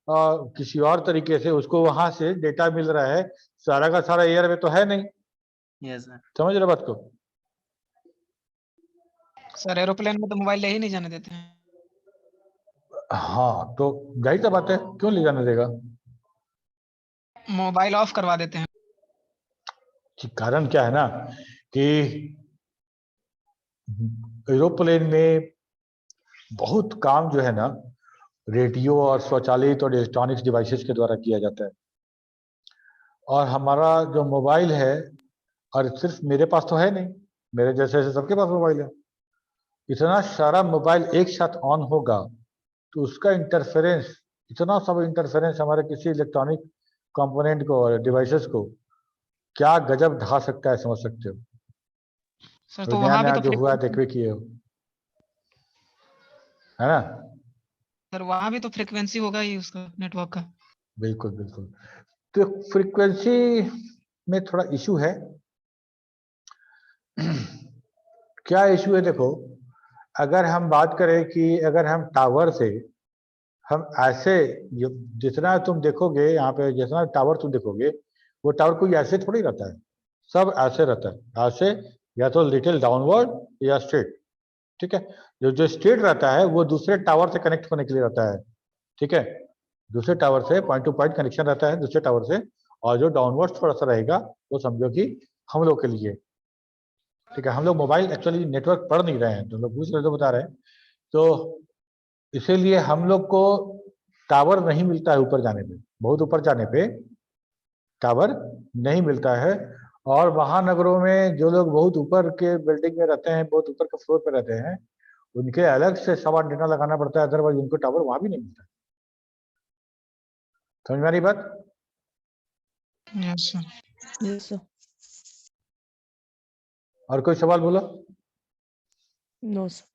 किसी और तरीके से उसको वहां से डेटा मिल रहा है, सारा का सारा एयर में तो है नहीं। Yes sir. समझ रहे बात को? सर एरोप्लेन में तो मोबाइल ले ही नहीं जाने देते हैं। हाँ, तो जाहिर सी बात है, क्यों ले जाने देगा? मोबाइल ऑफ करवा देते हैं। कि कारण क्या है ना, कि एरोप्लेन में बहुत काम जो है ना, रेडियो और स्वचालित और इलेक्ट्रॉनिक्स डिवाइसेस के द्वारा किया जाता है। और हमारा जो मोबाइल है, और सिर्फ मेरे पास तो है नहीं, मेरे जैसे सबके पास मोबाइल है, इतना सारा मोबाइल एक साथ ऑन होगा तो उसका इंटरफेरेंस, इतना सब इंटरफेरेंस हमारे किसी इलेक्ट्रॉनिक कंपोनेंट को और डिवाइसेस को क्या गजब ढा सकता है, समझ सकते हो। सर तो तो नया वहां भी नया तो जो हुआ है देखवे किए हो, है ना? सर वहां भी तो फ्रीक्वेंसी होगा ही उसका, नेटवर्क का। बिल्कुल बिल्कुल। तो फ्रीक्वेंसी में थोड़ा इशू है। क्या इशू है? देखो, अगर हम बात करें कि अगर हम टावर से हम ऐसे जितना तुम देखोगे यहाँ पे, जितना टावर तुम देखोगे, वो टावर कोई ऐसे थोड़ी रहता है, सब ऐसे रहता है, ऐसे या तो लिटिल डाउनवर्ड या स्ट्रेट। ठीक है, जो स्ट्रेट रहता है वो दूसरे टावर से कनेक्ट होने के लिए रहता है। ठीक है, दूसरे टावर से पॉइंट टू पॉइंट कनेक्शन रहता है दूसरे टावर से, और जो डाउनवर्ड थोड़ा सा रहेगा वो समझो कि हम लोग के लिए। ठीक है, हम लोग मोबाइल एक्चुअली नेटवर्क पढ़ नहीं रहे हैं, तो लोग पूछ रहे तो बता रहे हैं। तो इसीलिए हम लोग को टावर नहीं मिलता है ऊपर जाने पे, बहुत ऊपर जाने पे टावर नहीं मिलता है। और महानगरों में जो लोग बहुत ऊपर के बिल्डिंग में रहते हैं, बहुत ऊपर के फ्लोर पे रहते हैं, उनके अलग से सब एंटीना लगाना पड़ता है, अदरवाइज उनको टावर वहां भी नहीं मिलता। समझ में आ रही बात? Yes sir. Yes sir. और कोई सवाल बोलो। No sir.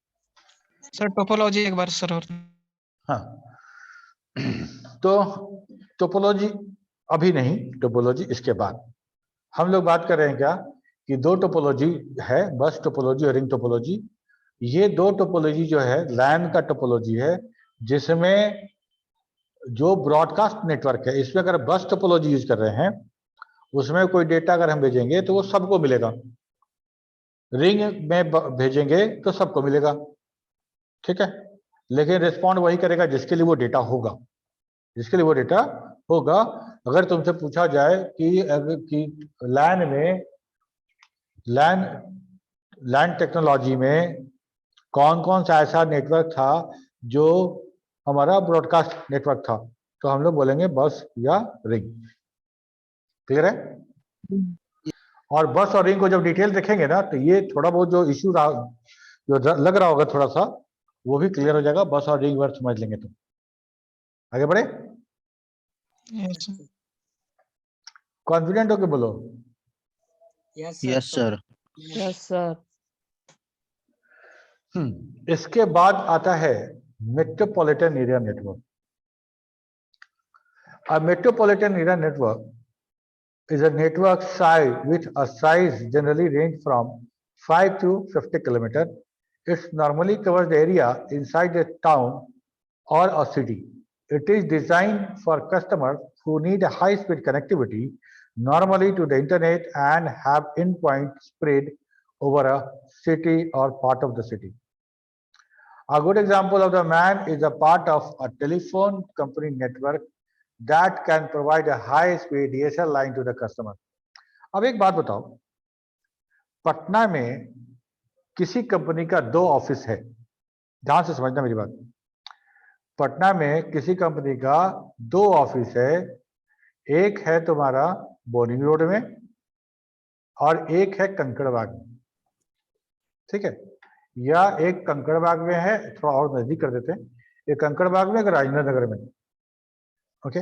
सर टोपोलॉजी एक बार सर और। हाँ, तो टोपोलॉजी अभी नहीं, टोपोलॉजी इसके बाद। हम लोग बात कर रहे हैं क्या कि दो टोपोलॉजी है, बस टोपोलॉजी और रिंग टोपोलॉजी। ये दो टोपोलॉजी जो है लैन का टोपोलॉजी है, जिसमें जो ब्रॉडकास्ट नेटवर्क है, इसमें अगर बस टोपोलॉजी यूज कर रहे हैं, उसमें कोई डेटा अगर हम भेजेंगे तो वो सबको मिलेगा, रिंग में भेजेंगे तो सबको मिलेगा। ठीक है, लेकिन रिस्पॉन्ड वही करेगा जिसके लिए वो डेटा होगा, जिसके लिए वो डेटा होगा। अगर तुमसे पूछा जाए कि लैन में, लैन टेक्नोलॉजी में कौन कौन सा ऐसा नेटवर्क था जो हमारा ब्रॉडकास्ट नेटवर्क था, तो हम लोग बोलेंगे बस या रिंग। क्लियर है? और बस और रिंग को जब डिटेल देखेंगे ना, तो ये थोड़ा बहुत जो इश्यू जो लग रहा होगा थोड़ा सा, वो भी क्लियर हो जाएगा। बस और रिंग वर्ड समझ लेंगे तो। आगे बढ़े? Yes sir. कॉन्फिडेंट होके बोलो। Yes sir. Yes sir. इसके बाद आता है metropolitan area network. A metropolitan area network is a network size with a size generally range from 5 to 50 kilometers. It normally covers the area inside a town or a city. It is designed for customers who need a high-speed connectivity, normally to the internet, and have endpoints spread over a city or part of the city. A good example of the MAN is a part of a telephone company network that can provide a high-speed DSL line to the customer. अब एक बात बताओ, पटना में किसी company का 2 office है, ध्यान से समझना मेरी बात। पटना में किसी कंपनी का 2 ऑफिस है, एक है तुम्हारा बोरिंग रोड में और एक है कंकड़बाग में। ठीक है, या एक कंकड़बाग में है, थोड़ा और नजदीक कर देते हैं, एक कंकड़बाग में, एक राजेंद्र नगर में। ओके,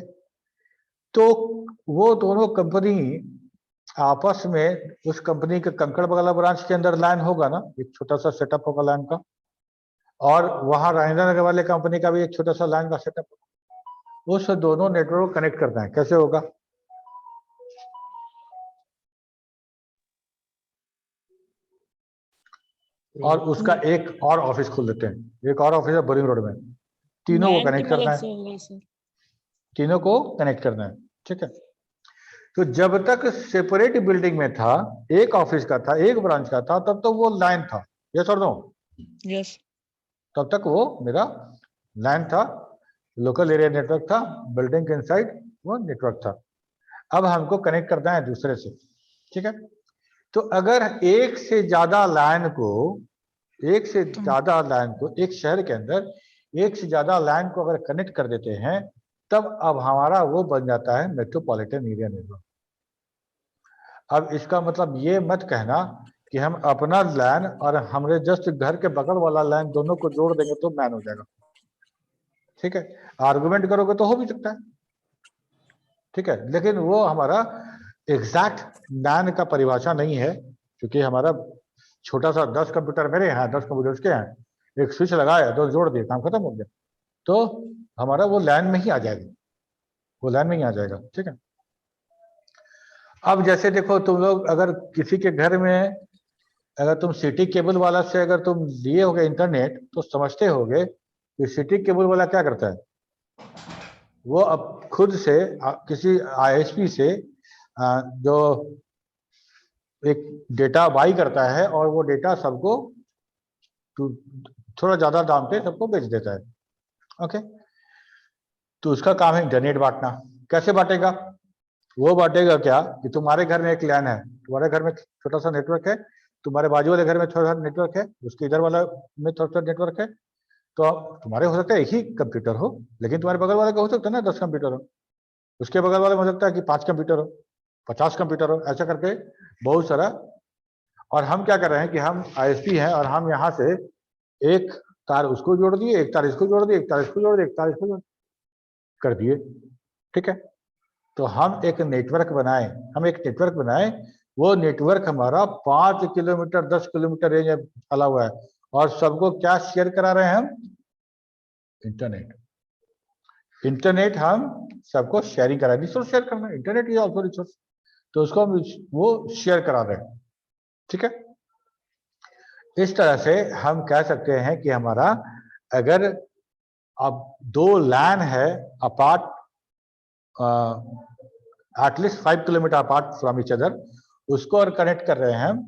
तो वो दोनों कंपनी आपस में, उस कंपनी के कंकड़बाग वाला ब्रांच के अंदर लाइन होगा ना, एक छोटा सा सेटअप होगा लाइन का, और वहां राजेंद्र नगर वाले कंपनी का भी एक छोटा सा लाइन का सेटअप होगा। उस दोनों नेटवर्क को कनेक्ट करना है, कैसे होगा? और उसका एक और ऑफिस खोल देते हैं, एक और ऑफिस है बोरिंग रोड में, तीनों को कनेक्ट करना है, तीनों को कनेक्ट करना है। ठीक है, तो जब तक सेपरेट बिल्डिंग में था, एक ऑफिस का था, एक ब्रांच का था, तब तो वो लाइन था। यस और नो? यस। तब तक वो मेरा लाइन था, लोकल एरिया नेटवर्क था, बिल्डिंग के इनसाइड वो नेटवर्क था। अब हमको कनेक्ट करना है दूसरे से। ठीक है, तो अगर एक से ज्यादा लाइन को एक शहर के अंदर एक से ज्यादा लाइन को अगर कनेक्ट कर देते हैं, तब अब हमारा वो बन जाता है मेट्रोपॉलिटन एरिया नेटवर्क। अब इसका मतलब ये मत कहना कि हम अपना लाइन और हमारे जस्ट घर के बगल वाला लाइन दोनों को जोड़ देंगे तो मैन हो जाएगा। ठीक है, आर्गुमेंट करोगे तो हो भी सकता है। ठीक है, लेकिन वो हमारा एग्जैक्ट मैन का परिभाषा नहीं है, क्योंकि हमारा छोटा सा 10 कंप्यूटर मेरे यहाँ, 10 कंप्यूटर उसके यहाँ, एक स्विच लगाया, 2 जोड़ दिए, काम खत्म हो गया, तो हमारा वो लाइन में ही आ जाएगा, वो लाइन में ही आ जाएगा। ठीक है, अब जैसे देखो तुम लोग अगर किसी के घर में, अगर तुम सिटी केबल वाला से अगर तुम लिए होगे इंटरनेट, तो समझते होगे कि सिटी केबल वाला क्या करता है, वो अब खुद से किसी आईएसपी से जो एक डेटा बाई करता है और वो डेटा सबको थोड़ा ज्यादा दाम पे सबको बेच देता है। ओके, तो उसका काम है इंटरनेट बांटना। कैसे बांटेगा? वो बांटेगा क्या कि तुम्हारे घर में एक लैन है, तुम्हारे घर में छोटा सा नेटवर्क है, तुम्हारे बाजू वाले घर में छोटा सा नेटवर्क है, उसके इधर वाला में थोड़ा सा नेटवर्क है। तो तुम्हारे हो सकता है एक ही कंप्यूटर हो, लेकिन तुम्हारे बगल वाले का हो सकता है ना 10 कंप्यूटर हो, उसके बगल वाले में हो सकता है कि 5 कंप्यूटर हो, 50 कंप्यूटर हो, ऐसा करके बहुत सारा। और हम क्या कर रहे हैं कि हम आईएसपी हैं और हम यहाँ से एक तार उसको जोड़ दिए, एक तार इसको जोड़ दिए, एक तार इसको जोड़ दिए, एक तार इसको जोड़ कर दिए। ठीक है, तो हम एक नेटवर्क बनाए, वो नेटवर्क हमारा 5 किलोमीटर 10 किलोमीटर रेंज में फैला हुआ है और सबको क्या शेयर करा रहे हैं हम? इंटरनेट हम सबको शेयरिंग करा, रिसोर्स शेयर करना, इंटरनेट इज ऑल्सो रिसोर्स, तो उसको हम वो शेयर करा रहे हैं। ठीक है, इस तरह से हम कह सकते हैं कि हमारा अगर अब 2 लैन है apart at least 5 kilometre apart from each other, उसको और कनेक्ट कर रहे हैं हम।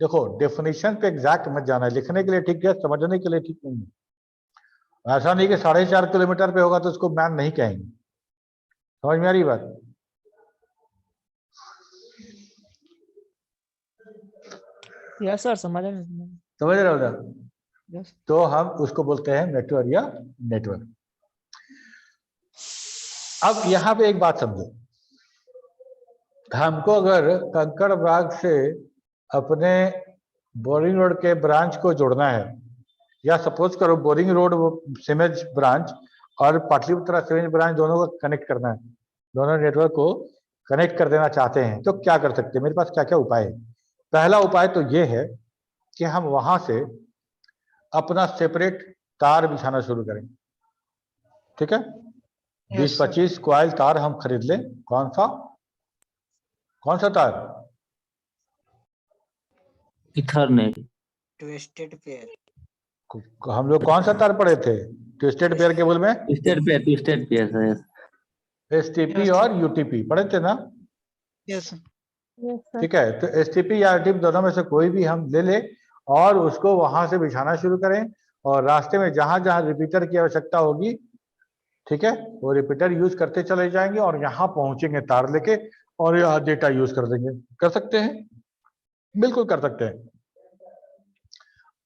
देखो डेफिनेशन पे एग्जैक्ट मत जाना है, लिखने के लिए ठीक है, समझने के लिए ठीक नहीं है। ऐसा नहीं कि 4.5 किलोमीटर पे होगा तो उसको मैन नहीं कहेंगे। समझ में आ रही बात? यस सर, समझ समझ रहे हो ना? यस। तो हम उसको बोलते हैं नेटवर्क या नेटवर्क। अब यहाँ पे एक बात समझो, हमको अगर कंकड़ बाग से अपने बोरिंग रोड के ब्रांच को जोड़ना है, या सपोज करो बोरिंग रोड सीमेज ब्रांच और पाटलिपुत्रा सीमेज ब्रांच दोनों को कनेक्ट करना है, दोनों नेटवर्क को कनेक्ट कर देना चाहते हैं, तो क्या कर सकते हैं? मेरे पास क्या क्या उपाय है? पहला उपाय तो ये है कि हम वहां से अपना सेपरेट तार बिछाना शुरू करें। ठीक है, 20-25 क्वाइल तार हम खरीद लें। कौन सा तार? इथरनेट। Twisted pair. हम लोग कौन सा तार पढ़े थे ट्विस्टेड पेयर केबल में? Twisted pair sir. एसटीपी और यूटीपी पढ़े थे ना? यस ठीक है, तो एसटीपी या यूटीपी दोनों में से कोई भी हम ले ले और उसको वहां से बिछाना शुरू करें, और रास्ते में जहां जहां रिपीटर की आवश्यकता होगी, ठीक है, वो रिपीटर यूज करते चले जाएंगे और यहाँ पहुंचेंगे तार लेके और यहाँ डेटा यूज कर देंगे। कर सकते हैं, बिल्कुल कर सकते हैं,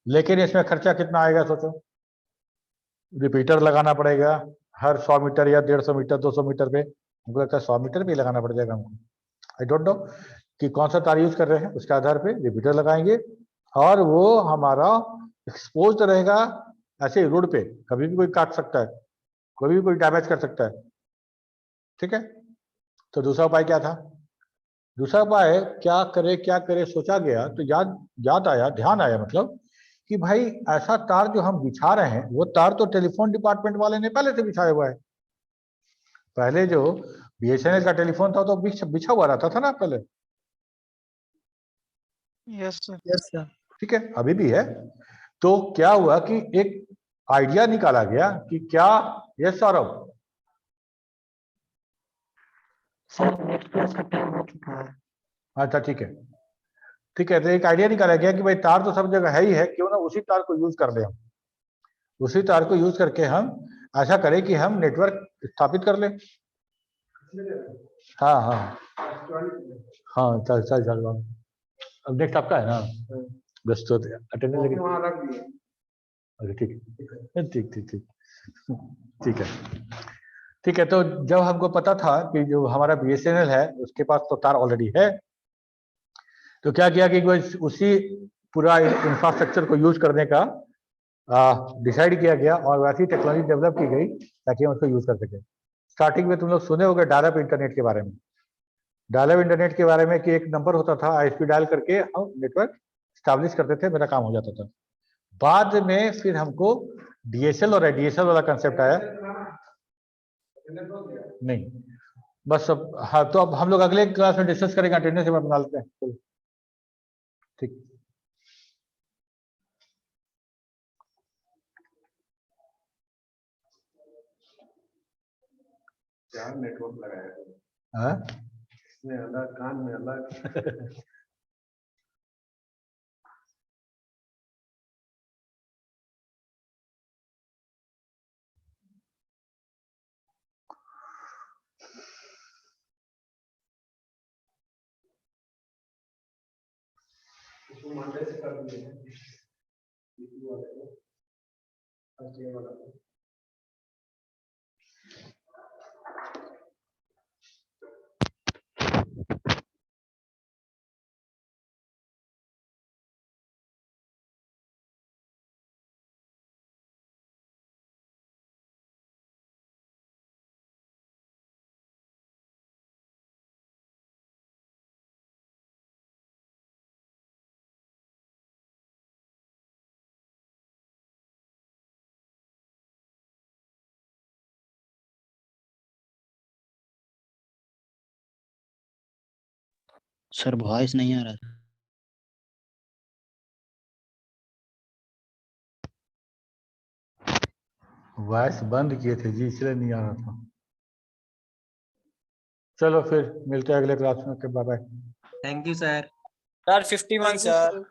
लेकिन इसमें खर्चा कितना आएगा सोचो। रिपीटर लगाना पड़ेगा हर 100 मीटर या 150 मीटर 200 मीटर पे, हमको लगता है 100 मीटर पे लगाना पड़ जाएगा हमको। आई डोंट नो कि कौन सा तार यूज कर रहे हैं, उसके आधार पे रिपीटर लगाएंगे और वो हमारा एक्सपोज रहेगा ऐसे रोड पे, कभी भी कोई काट सकता है, कभी भी कोई डैमेज कर सकता है। ठीक है, तो दूसरा उपाय क्या था? दूसरा उपाय क्या करे सोचा गया, तो याद आया, ध्यान आया मतलब कि भाई ऐसा तार जो हम बिछा रहे हैं, वो तार तो टेलीफोन डिपार्टमेंट वाले ने पहले से बिछाया हुआ है। पहले जो बीएसएनएल का टेलीफोन था तो बिछा हुआ रहता था ना पहले। Yes sir. ठीक है, अभी भी है। तो क्या हुआ कि एक आइडिया निकाला गया कि क्या, ये सौरभ, अच्छा ठीक है, तो एक आइडिया निकाला गया कि भाई तार तो सब जगह है ही है, क्यों ना उसी तार को यूज कर ले। हम उसी तार को यूज करके हम ऐसा करें कि हम नेटवर्क स्थापित कर ले। हाँ हाँ हाँ, चल अब नेक्स्ट आपका है ना, बस तो अटेंडेंस लेके। अच्छा ठीक है, ठीक है। ठीक है, तो जब हमको पता था कि जो हमारा बीएसएनएल है उसके पास तो तार ऑलरेडी है, तो क्या किया कि उसी पूरा इंफ्रास्ट्रक्चर को यूज करने का डिसाइड किया गया और वैसी टेक्नोलॉजी डेवलप की गई ताकि हम उसको यूज कर सके। स्टार्टिंग में तुम लोग सुने होंगे डायल अप इंटरनेट के बारे में, डायल अप इंटरनेट के बारे में कि एक नंबर होता था, आईएसपी डायल करके हम नेटवर्क स्टैब्लिश करते थे, मेरा काम हो जाता था। बाद में फिर हमको डीएसएल और एडीएसएल वाला कंसेप्ट आया। नहीं बस अब, हाँ, तो अब हम लोग अगले क्लास में डिस्कस करेंगे, अटेंडेंस बना लेते हैं। ठीक। नेटवर्क लगाया हाँ इसमें अलग कान में अलग इसको मंडे से कर दिए हैं इसी वाले को फर्स्ट ईयर वाला को। सर वॉइस नहीं आ रहा था। वॉइस बंद किए थे जी, इसलिए नहीं आ रहा था। चलो फिर मिलते हैं अगले क्लास में। Bye bye. Thank you sir. Sir 51 sir.